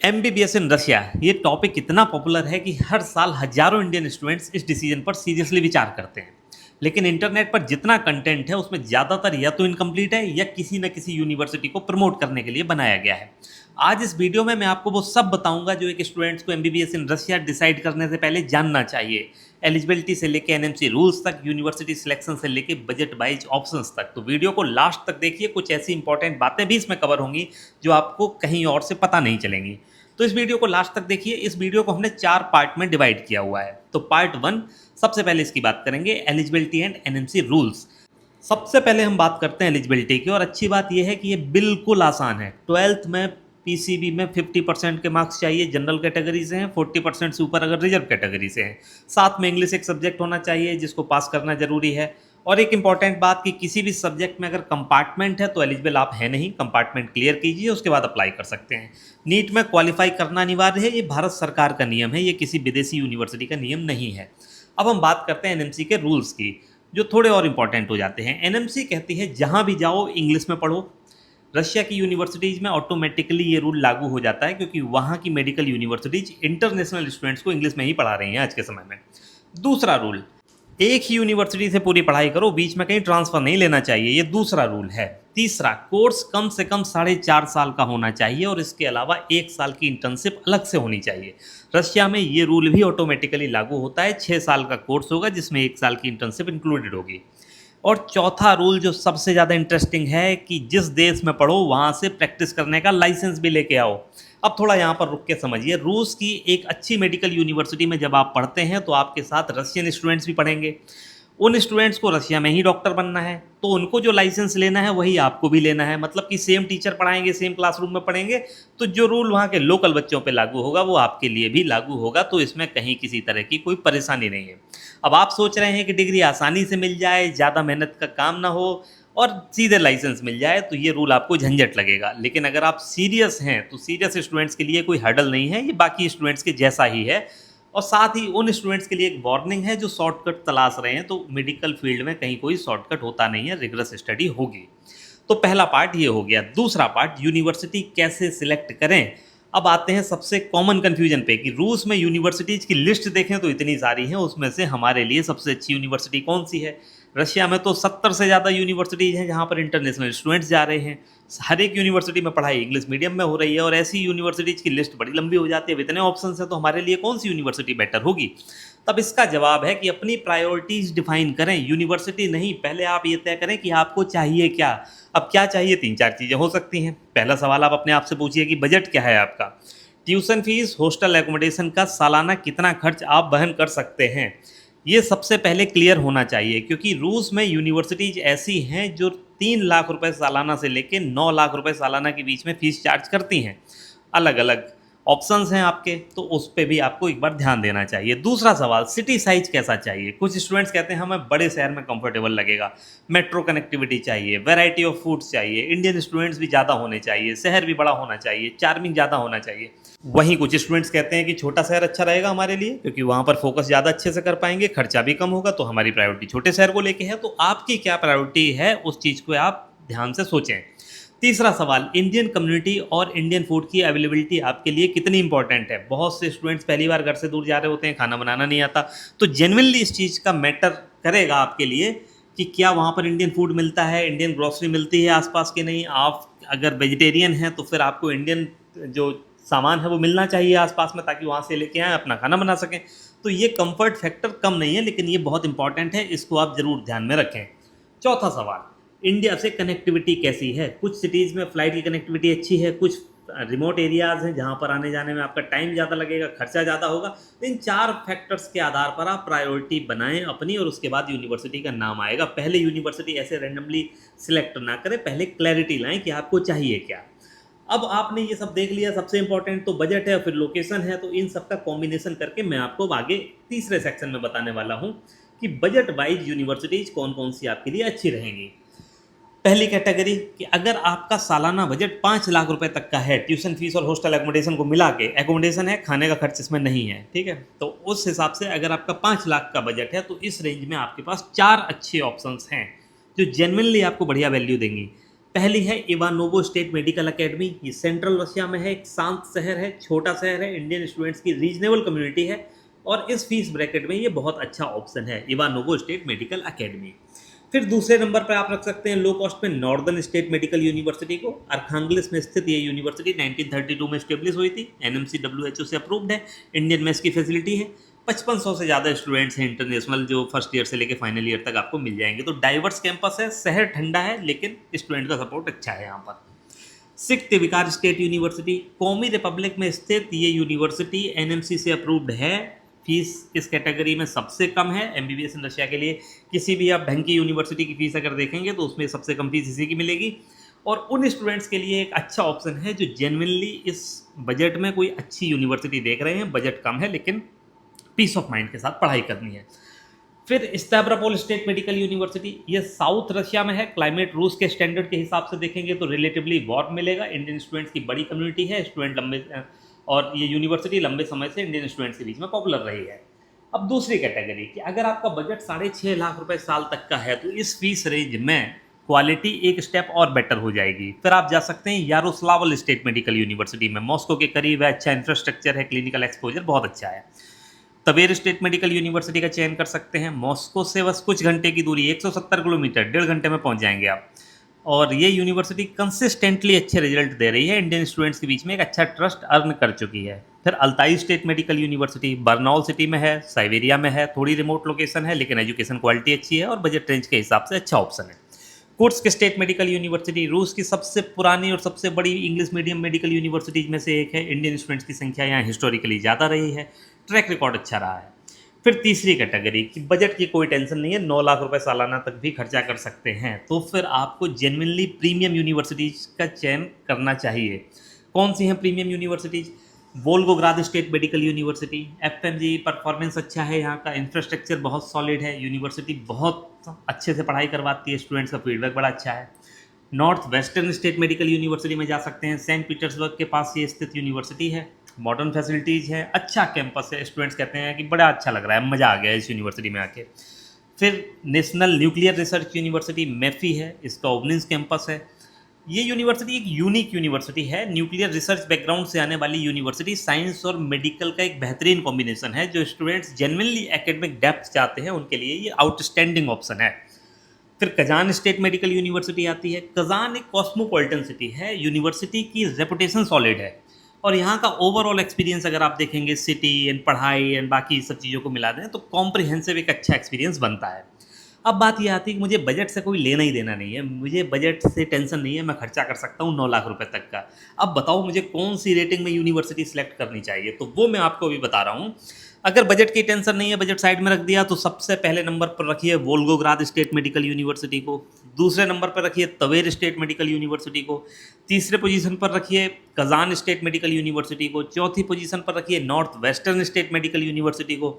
MBBS in Russia ये topic इतना popular है कि हर साल हजारों इंडियन स्टूडेंट्स इस डिसीजन पर सीरियसली विचार करते हैं। लेकिन इंटरनेट पर जितना कंटेंट है उसमें ज़्यादातर या तो इनकम्प्लीट है या किसी न किसी यूनिवर्सिटी को प्रमोट करने के लिए बनाया गया है। आज इस वीडियो में मैं आपको वो सब बताऊंगा जो एक स्टूडेंट्स को एमबीबीएस इन रशिया डिसाइड करने से पहले जानना चाहिए। एलिजिबिलिटी से लेके एनएमसी रूल्स तक, यूनिवर्सिटी सिलेक्शन से लेके बजट वाइज ऑप्शंस तक। तो वीडियो को लास्ट तक देखिए, कुछ ऐसी इंपॉर्टेंट बातें भी इसमें कवर होंगी जो आपको कहीं और से पता नहीं चलेंगी। तो इस वीडियो को लास्ट तक देखिए। इस वीडियो को हमने 4 पार्ट में डिवाइड किया हुआ है। तो पार्ट 1, सबसे पहले इसकी बात करेंगे एलिजिबिलिटी एंड एनएमसी रूल्स। सबसे पहले हम बात करते हैं एलिजिबिलिटी की, और अच्छी बात यह है कि ये बिल्कुल आसान है। 12th में पीसीबी में 50% के मार्क्स चाहिए जनरल कैटेगरी से हैं, 40% से ऊपर अगर रिजर्व कैटेगरी से हैं। साथ में इंग्लिश एक सब्जेक्ट होना चाहिए जिसको पास करना जरूरी है। और एक इंपॉर्टेंट बात कि किसी भी सब्जेक्ट में अगर कंपार्टमेंट है तो एलिजिबल आप हैं नहीं, कंपार्टमेंट क्लियर कीजिए उसके बाद अप्लाई कर सकते हैं। नीट में क्वालिफाई करना अनिवार्य है, ये भारत सरकार का नियम है, ये किसी विदेशी यूनिवर्सिटी का नियम नहीं है। अब हम बात करते हैं एनएमसी के रूल्स की, जो थोड़े और इंपॉर्टेंट हो जाते हैं। एनएमसी कहती है जहां भी जाओ इंग्लिश में पढ़ो। रशिया की यूनिवर्सिटीज़ में ऑटोमेटिकली ये रूल लागू हो जाता है क्योंकि वहाँ की मेडिकल यूनिवर्सिटीज इंटरनेशनल स्टूडेंट्स को इंग्लिश में ही पढ़ा रही हैं आज के समय में। दूसरा रूल, एक ही यूनिवर्सिटी से पूरी पढ़ाई करो, बीच में कहीं ट्रांसफ़र नहीं लेना चाहिए, ये दूसरा रूल है। तीसरा, कोर्स कम से कम 4.5 साल का होना चाहिए और इसके अलावा 1 साल की इंटर्नशिप अलग से होनी चाहिए। रशिया में ये रूल भी ऑटोमेटिकली लागू होता है। 6 साल का कोर्स होगा जिसमें 1 साल की इंटर्नशिप इंक्लूडेड होगी। और चौथा रूल जो सबसे ज़्यादा इंटरेस्टिंग है कि जिस देश में पढ़ो वहाँ से प्रैक्टिस करने का लाइसेंस भी लेके आओ। अब थोड़ा यहाँ पर रुक के समझिए। रूस की एक अच्छी मेडिकल यूनिवर्सिटी में जब आप पढ़ते हैं तो आपके साथ रशियन स्टूडेंट्स भी पढ़ेंगे। उन स्टूडेंट्स को रशिया में ही डॉक्टर बनना है, तो उनको जो लाइसेंस लेना है वही आपको भी लेना है। मतलब कि सेम टीचर पढ़ाएंगे, सेम क्लासरूम में पढ़ेंगे, तो जो रूल वहाँ के लोकल बच्चों पे लागू होगा वो आपके लिए भी लागू होगा। तो इसमें कहीं किसी तरह की कोई परेशानी नहीं है। अब आप सोच रहे हैं कि डिग्री आसानी से मिल जाए, ज़्यादा मेहनत का काम ना हो और सीधे लाइसेंस मिल जाए, तो ये रूल आपको झंझट लगेगा। लेकिन अगर आप सीरियस हैं तो सीरियस स्टूडेंट्स के लिए कोई हर्डल नहीं है, ये बाकी स्टूडेंट्स के जैसा ही है। और साथ ही उन स्टूडेंट्स के लिए एक वार्निंग है जो शॉर्टकट तलाश रहे हैं, तो मेडिकल फील्ड में कहीं कोई शॉर्टकट होता नहीं है, रिगरस स्टडी होगी। तो पहला पार्ट ये हो गया। दूसरा पार्ट, यूनिवर्सिटी कैसे सिलेक्ट करें। अब आते हैं सबसे कॉमन कन्फ्यूजन पे कि रूस में यूनिवर्सिटीज़ की लिस्ट देखें तो इतनी सारी हैं, उसमें से हमारे लिए सबसे अच्छी यूनिवर्सिटी कौन सी है। रशिया में तो 70 से ज़्यादा यूनिवर्सिटीज़ हैं जहाँ पर इंटरनेशनल स्टूडेंट्स जा रहे हैं। हर एक यूनिवर्सिटी में पढ़ाई इंग्लिश मीडियम में हो रही है और ऐसी यूनिवर्सिटीज़ की लिस्ट बड़ी लंबी हो जाती है। अब इतने ऑप्शन हैं तो हमारे लिए कौन सी यूनिवर्सिटी बेटर होगी। तब इसका जवाब है कि अपनी प्रायोरिटीज़ डिफाइन करें। यूनिवर्सिटी नहीं, पहले आप ये तय करें कि आपको चाहिए क्या। अब क्या चाहिए, 3-4 चीज़ें हो सकती हैं। पहला सवाल आप अपने आप से पूछिए कि बजट क्या है आपका। ट्यूशन फीस, हॉस्टल एकोमोडेशन का सालाना कितना खर्च आप वहन कर सकते हैं, ये सबसे पहले क्लियर होना चाहिए। क्योंकि रूस में यूनिवर्सिटीज़ ऐसी हैं जो 3 लाख रुपए सालाना से लेकर 9 लाख रुपए सालाना के बीच में फ़ीस चार्ज करती हैं। अलग अलग ऑप्शंस हैं आपके, तो उस पे भी आपको एक बार ध्यान देना चाहिए। दूसरा सवाल, सिटी साइज कैसा चाहिए। कुछ स्टूडेंट्स कहते हैं हमें बड़े शहर में कंफर्टेबल लगेगा, मेट्रो कनेक्टिविटी चाहिए, वैरायटी ऑफ फूड्स चाहिए, इंडियन स्टूडेंट्स भी ज़्यादा होने चाहिए, शहर भी बड़ा होना चाहिए, चार्मिंग ज़्यादा होना चाहिए। वहीं कुछ स्टूडेंट्स कहते हैं कि छोटा शहर अच्छा रहेगा हमारे लिए क्योंकि वहाँ पर फोकस ज़्यादा अच्छे से कर पाएंगे, खर्चा भी कम होगा, तो हमारी प्रायोरिटी छोटे शहर को लेके है। तो आपकी क्या प्रायोरिटी है उस चीज़ को आप ध्यान से सोचें। तीसरा सवाल, इंडियन कम्युनिटी और इंडियन फूड की अवेलेबिलिटी आपके लिए कितनी इंपॉर्टेंट है। बहुत से स्टूडेंट्स पहली बार घर से दूर जा रहे होते हैं, खाना बनाना नहीं आता, तो जेन्युइनली इस चीज़ का मैटर करेगा आपके लिए कि क्या वहाँ पर इंडियन फूड मिलता है, इंडियन ग्रोसरी मिलती है आसपास के नहीं। आप अगर वेजिटेरियन हैं तो फिर आपको इंडियन जो सामान है वो मिलना चाहिए आसपास में, ताकि वहाँ से लेके आएँ, अपना खाना बना सकें। तो ये कंफर्ट फैक्टर कम नहीं है, लेकिन ये बहुत इंपॉर्टेंट है, इसको आप ज़रूर ध्यान में रखें। चौथा सवाल, इंडिया से कनेक्टिविटी कैसी है। कुछ सिटीज़ में फ़्लाइट की कनेक्टिविटी अच्छी है, कुछ रिमोट एरियाज़ हैं जहाँ पर आने जाने में आपका टाइम ज़्यादा लगेगा, खर्चा ज़्यादा होगा। इन 4 फैक्टर्स के आधार पर आप प्रायोरिटी बनाएं अपनी, और उसके बाद यूनिवर्सिटी का नाम आएगा। पहले यूनिवर्सिटी ऐसे रैंडमली सिलेक्ट ना करें, पहले क्लैरिटी लाएं कि आपको चाहिए क्या। अब आपने ये सब देख लिया, सबसे इंपॉर्टेंट तो बजट है, फिर लोकेशन है, तो इन सब का कॉम्बिनेशन करके मैं आपको आगे तीसरे सेक्शन में बताने वाला हूँ कि बजट वाइज यूनिवर्सिटीज़ कौन कौन सी आपके लिए अच्छी रहेंगी। पहली कैटेगरी कि अगर आपका सालाना बजट 5 लाख रुपए तक का है, ट्यूशन फीस और हॉस्टल एकोमोडेशन को मिला के, एकोमोडेशन है, खाने का खर्च इसमें नहीं है, ठीक है, तो उस हिसाब से अगर आपका 5 लाख का बजट है तो इस रेंज में आपके पास 4 अच्छे ऑप्शंस हैं जो जेन्युइनली आपको बढ़िया वैल्यू देंगी। पहली है इवानोवो स्टेट मेडिकल एकेडमी। ये सेंट्रल रशिया में है, एक शांत शहर है, छोटा शहर है, इंडियन स्टूडेंट्स की रीजनेबल कम्युनिटी है और इस फीस ब्रैकेट में ये बहुत अच्छा ऑप्शन है, इवानोवो स्टेट मेडिकल एकेडमी। फिर दूसरे नंबर पर आप रख सकते हैं लो कॉस्ट में नॉर्दर्न स्टेट मेडिकल यूनिवर्सिटी को। अरखांगलिस में स्थित ये यूनिवर्सिटी 1932 में स्टेब्लिश हुई थी, एनएमसी WHO से अप्रूव्ड है, इंडियन मेस की फैसिलिटी है, 5500 से ज़्यादा स्टूडेंट्स हैं इंटरनेशनल जो फर्स्ट ईयर से लेकर फाइनल ईयर तक आपको मिल जाएंगे। तो डाइवर्स कैंपस है, शहर ठंडा है लेकिन स्टूडेंट का सपोर्ट अच्छा है यहाँ पर। सिक्स्थ विकार स्टेट यूनिवर्सिटी, कौमी रिपब्लिक में स्थित ये यूनिवर्सिटी एनएमसी से अप्रूव्ड है। फीस इस कैटेगरी में सबसे कम है एमबीबीएस इन रशिया के लिए। किसी भी आप ढंग की यूनिवर्सिटी की फीस अगर देखेंगे तो उसमें सबसे कम फीस इसी की मिलेगी और उन स्टूडेंट्स के लिए एक अच्छा ऑप्शन है जो जेन्युइनली इस बजट में कोई अच्छी यूनिवर्सिटी देख रहे हैं, बजट कम है लेकिन पीस ऑफ माइंड के साथ पढ़ाई करनी है। फिर स्टैव्रोपोल स्टेट मेडिकल यूनिवर्सिटी, ये साउथ रशिया में है। क्लाइमेट रूस के स्टैंडर्ड के हिसाब से देखेंगे तो रिलेटिवली वार्म मिलेगा। इंडियन स्टूडेंट्स की बड़ी कम्युनिटी है, स्टूडेंट लंबे और ये यूनिवर्सिटी लंबे समय से इंडियन स्टूडेंट्स के बीच में पॉपुलर रही है। अब दूसरी कैटेगरी कि अगर आपका बजट 6.5 लाख रुपए साल तक का है तो इस फीस रेंज में क्वालिटी एक स्टेप और बेटर हो जाएगी। फिर आप जा सकते हैं यारोस्लावल स्टेट मेडिकल यूनिवर्सिटी में, मॉस्को के करीब है, अच्छा इंफ्रास्ट्रक्चर है, क्लिनिकल एक्सपोजर बहुत अच्छा है। तवेर स्टेट मेडिकल यूनिवर्सिटी का चयन कर सकते हैं, मॉस्को से बस कुछ घंटे की दूरी, 170 किलोमीटर, 1.5 घंटे में पहुंच जाएंगे आप। और ये यूनिवर्सिटी कंसिस्टेंटली अच्छे रिजल्ट दे रही है, इंडियन स्टूडेंट्स के बीच में एक अच्छा ट्रस्ट अर्न कर चुकी है। फिर Altai state medical university Bernoulli city में है, साइबेरिया में है, थोड़ी रिमोट लोकेशन है लेकिन एजुकेशन क्वालिटी अच्छी है और बजट रेंज के हिसाब से अच्छा ऑप्शन है। कुर्स्क स्टेट मेडिकल यूनिवर्सिटी रूस की सबसे पुरानी और सबसे बड़ी इंग्लिश मीडियम मेडिकल यूनिवर्सिटीज में से एक है, इंडियन स्टूडेंट्स की संख्या यहाँ हिस्टोरिकली ज़्यादा रही है, ट्रैक रिकॉर्ड अच्छा रहा है। फिर तीसरी कैटेगरी कि बजट की कोई टेंशन नहीं है, 9 लाख रुपए सालाना तक भी खर्चा कर सकते हैं, तो फिर आपको जेन्युइनली प्रीमियम यूनिवर्सिटीज़ का चयन करना चाहिए। कौन सी हैं premium universities? Volgograd state medical university, FMG performance अच्छा है, यहाँ का इंफ्रास्ट्रक्चर बहुत सॉलिड है, यूनिवर्सिटी बहुत अच्छे से पढ़ाई करवाती है, स्टूडेंट्स का फीडबैक बड़ा अच्छा है। North western state medical university में जा सकते हैं, सेंट पीटर्सबर्ग के पास ये स्थित यूनिवर्सिटी है, मॉडर्न फैसिलिटीज़ है, अच्छा कैंपस है, स्टूडेंट्स कहते हैं कि बड़ा अच्छा लग रहा है, मज़ा आ गया इस यूनिवर्सिटी में आके। फिर नेशनल न्यूक्लियर रिसर्च यूनिवर्सिटी मेफी है, इसका ओबनिंस कैंपस है। ये यूनिवर्सिटी एक यूनिक यूनिवर्सिटी है, न्यूक्लियर रिसर्च बैकग्राउंड से आने वाली यूनिवर्सिटी, साइंस और मेडिकल का एक बेहतरीन कॉम्बिनेशन है। जो स्टूडेंट्स जेन्युइनली एकेडमिक डेप्थ चाहते हैं उनके लिए ये आउटस्टैंडिंग ऑप्शन है। फिर कजान स्टेट मेडिकल यूनिवर्सिटी आती है। कजान एक कॉस्मोपॉलिटन सिटी है, यूनिवर्सिटी की रेपुटेशन सॉलिड है और यहाँ का ओवरऑल एक्सपीरियंस अगर आप देखेंगे सिटी एंड पढ़ाई एंड बाकी सब चीज़ों को मिला दें तो कॉम्प्रिहेंसिव एक अच्छा एक्सपीरियंस बनता है। अब बात ये आती है कि मुझे बजट से कोई लेना ही देना नहीं है, मुझे बजट से टेंशन नहीं है, मैं खर्चा कर सकता हूँ 9 लाख रुपए तक का। अब बताओ मुझे कौन सी रेटिंग में यूनिवर्सिटी सिलेक्ट करनी चाहिए, तो वो मैं आपको अभी बता रहा हूँ। अगर बजट की टेंशन नहीं है, बजट साइड में रख दिया, तो सबसे पहले नंबर पर रखिए वोल्गोग्राद स्टेट मेडिकल यूनिवर्सिटी को, दूसरे नंबर पर रखिए तवेर स्टेट मेडिकल यूनिवर्सिटी को, तीसरे पोजीशन पर रखिए कजान स्टेट मेडिकल यूनिवर्सिटी को, चौथी पोजीशन पर रखिए north western state medical university को,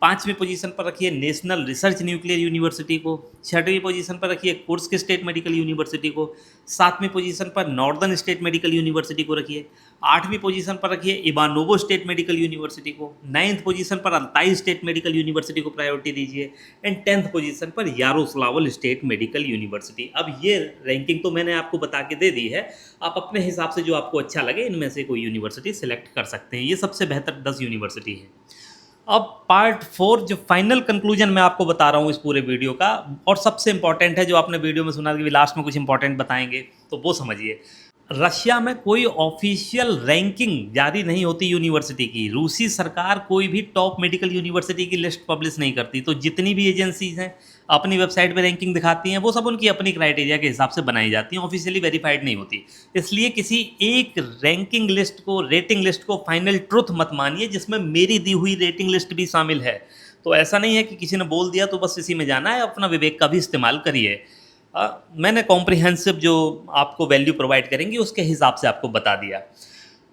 पाँचवीं पोजीशन पर रखिए नेशनल रिसर्च न्यूक्लियर यूनिवर्सिटी को, छठवीं पोजीशन पर रखिए कुर्स्क स्टेट मेडिकल यूनिवर्सिटी को, सातवीं पोजीशन पर नॉर्दर्न स्टेट मेडिकल यूनिवर्सिटी को रखिए, आठवीं पोजीशन पर रखिए इवानोवो स्टेट मेडिकल यूनिवर्सिटी को, नाइन्थ पोजीशन पर अल्ताई स्टेट मेडिकल यूनिवर्सिटी को प्रायोरिटी दीजिए एंड 10th पोजीशन पर यारोस्लावल स्टेट मेडिकल यूनिवर्सिटी। अब ये रैंकिंग तो मैंने आपको बता के दे दी है, आप अपने हिसाब से जो आपको अच्छा लगे इनमें से कोई यूनिवर्सिटी सिलेक्ट कर सकते हैं। ये सबसे बेहतर 10 यूनिवर्सिटी है। अब पार्ट 4 जो फाइनल कंक्लूजन मैं आपको बता रहा हूँ इस पूरे वीडियो का, और सबसे इंपॉर्टेंट है, जो आपने वीडियो में सुना कि लास्ट में कुछ इंपॉर्टेंट बताएंगे, तो वो समझिए। रशिया में कोई ऑफिशियल रैंकिंग जारी नहीं होती यूनिवर्सिटी की। रूसी सरकार कोई भी टॉप मेडिकल यूनिवर्सिटी की लिस्ट पब्लिश नहीं करती, तो जितनी भी एजेंसीज हैं अपनी वेबसाइट पे रैंकिंग दिखाती हैं, वो सब उनकी अपनी क्राइटेरिया के हिसाब से बनाई जाती हैं, ऑफिशियली वेरीफाइड नहीं होती। इसलिए किसी एक रैंकिंग लिस्ट को, रेटिंग लिस्ट को फाइनल ट्रुथ मत मानिए जिसमें मेरी दी हुई रेटिंग लिस्ट भी शामिल है। तो ऐसा नहीं है कि किसी ने बोल दिया तो बस इसी में जाना है, अपना विवेक का भी इस्तेमाल करिए। मैंने कॉम्प्रिहेंसिव जो आपको वैल्यू प्रोवाइड करेंगी उसके हिसाब से आपको बता दिया।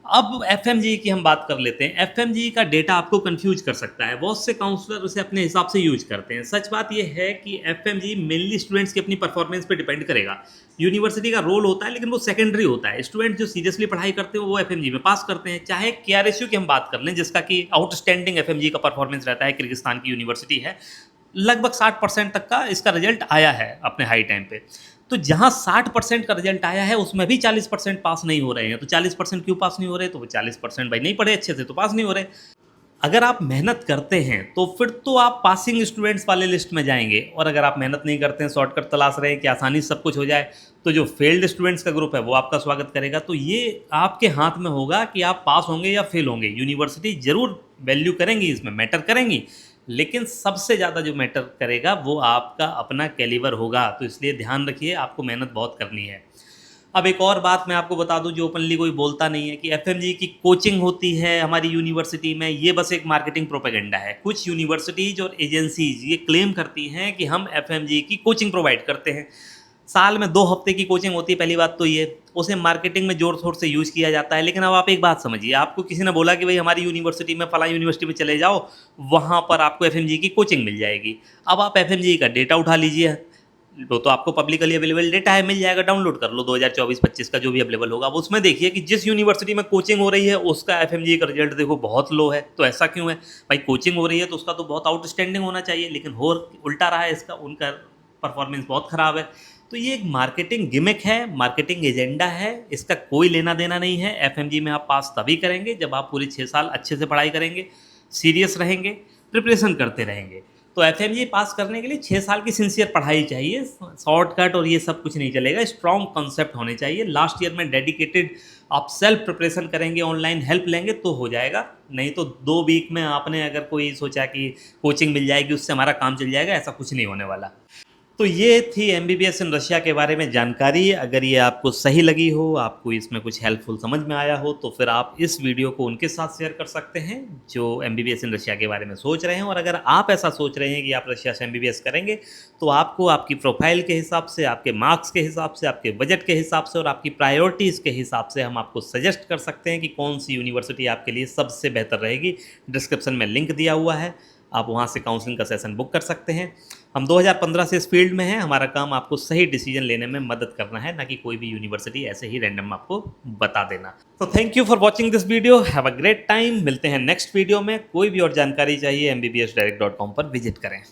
अब एफएमजी की हम बात कर लेते हैं। एफएमजी का डेटा आपको कंफ्यूज कर सकता है, बहुत से काउंसलर उसे अपने हिसाब से यूज करते हैं। सच बात यह है कि एफएमजी मेनली स्टूडेंट्स की अपनी परफॉर्मेंस पे डिपेंड करेगा। यूनिवर्सिटी का रोल होता है लेकिन वो सेकेंडरी होता है। स्टूडेंट जो सीरियसली पढ़ाई करते हैं वो एफएमजी में पास करते हैं। चाहे केआरएसयू की हम बात कर लें, जिसका कि आउटस्टैंडिंग एफएमजी का परफॉर्मेंस रहता है, किर्गिस्तान की यूनिवर्सिटी है, लगभग 60% तक का इसका रिजल्ट आया है अपने हाई टाइम पे। तो जहाँ 60% का रिजल्ट आया है उसमें भी 40% पास नहीं हो रहे हैं। तो 40% क्यों पास नहीं हो रहे? तो वो 40% भाई नहीं पढ़े अच्छे से तो पास नहीं हो रहे। अगर आप मेहनत करते हैं तो फिर तो आप पासिंग स्टूडेंट्स वाले लिस्ट में जाएंगे, और अगर आप मेहनत नहीं करते हैं, शॉर्टकट तलाश रहे हैं कि आसानी से सब कुछ हो जाए, तो जो फेल्ड स्टूडेंट्स का ग्रुप है वो आपका स्वागत करेगा। तो ये आपके हाथ में होगा कि आप पास होंगे या फेल होंगे। यूनिवर्सिटी ज़रूर वैल्यू करेंगी, इसमें मैटर करेंगी, लेकिन सबसे ज़्यादा जो मैटर करेगा वो आपका अपना कैलिबर होगा। तो इसलिए ध्यान रखिए, आपको मेहनत बहुत करनी है। अब एक और बात मैं आपको बता दूं जो ओपनली कोई बोलता नहीं है, कि एफएमजी की कोचिंग होती है हमारी यूनिवर्सिटी में, ये बस एक मार्केटिंग प्रोपेगेंडा है। कुछ यूनिवर्सिटीज़ और एजेंसीज ये क्लेम करती हैं कि हम एफएमजी की कोचिंग प्रोवाइड करते हैं। साल में 2 हफ्ते की कोचिंग होती है। पहली बात तो ये, उसे मार्केटिंग में ज़ोर शोर से यूज़ किया जाता है। लेकिन अब आप एक बात समझिए, आपको किसी ने बोला कि भाई हमारी यूनिवर्सिटी में, फला यूनिवर्सिटी में चले जाओ, वहाँ पर आपको एफएमजी की कोचिंग मिल जाएगी। अब आप एफएमजी का डेटा उठा लीजिए, वो तो आपको पब्लिकली अवेलेबल डेटा है, मिल जाएगा, डाउनलोड कर लो 2024-25 का जो भी अवेलेबल होगा। अब उसमें देखिए कि जिस यूनिवर्सिटी में कोचिंग हो रही है उसका एफएमजी का रिजल्ट देखो बहुत लो है। तो ऐसा क्यों है भाई? कोचिंग हो रही है तो उसका तो बहुत आउटस्टैंडिंग होना चाहिए, लेकिन हो उल्टा रहा है इसका, उनका परफॉर्मेंस बहुत ख़राब है। तो ये एक मार्केटिंग गिमिक है, मार्केटिंग एजेंडा है, इसका कोई लेना देना नहीं है। एफएमजी में आप पास तभी करेंगे जब आप पूरे 6 साल अच्छे से पढ़ाई करेंगे, सीरियस रहेंगे, प्रिपरेशन करते रहेंगे। तो एफएमजी पास करने के लिए 6 साल की सिंसियर पढ़ाई चाहिए, शॉर्टकट और ये सब कुछ नहीं चलेगा। स्ट्रॉन्ग कॉन्सेप्ट होने चाहिए। लास्ट ईयर में डेडिकेटेड आप सेल्फ प्रिपरेशन करेंगे, ऑनलाइन हेल्प लेंगे तो हो जाएगा। नहीं तो 2 वीक में आपने अगर कोई सोचा कि कोचिंग मिल जाएगी उससे हमारा काम चल जाएगा, ऐसा कुछ नहीं होने वाला। तो ये थी एमबीबीएस इन रशिया के बारे में जानकारी। अगर ये आपको सही लगी हो, आपको इसमें कुछ हेल्पफुल समझ में आया हो, तो फिर आप इस वीडियो को उनके साथ शेयर कर सकते हैं जो एमबीबीएस इन रशिया के बारे में सोच रहे हैं। और अगर आप ऐसा सोच रहे हैं कि आप रशिया से एमबीबीएस करेंगे, तो आपको आपकी प्रोफाइल के हिसाब से, आपके मार्क्स के हिसाब से, आपके बजट के हिसाब से और आपकी प्रायोरिटीज़ के हिसाब से हम आपको सजेस्ट कर सकते हैं कि कौन सी यूनिवर्सिटी आपके लिए सबसे बेहतर रहेगी। डिस्क्रिप्शन में लिंक दिया हुआ है, आप वहाँ से काउंसलिंग का सेशन बुक कर सकते हैं। हम 2015 से इस फील्ड में हैं। हमारा काम आपको सही डिसीजन लेने में मदद करना है, ना कि कोई भी यूनिवर्सिटी ऐसे ही रैंडम आपको बता देना। तो thank you for watching this video. Have a great time. मिलते हैं नेक्स्ट वीडियो में। कोई भी और जानकारी चाहिए mbbsdirect.com पर विजिट करें।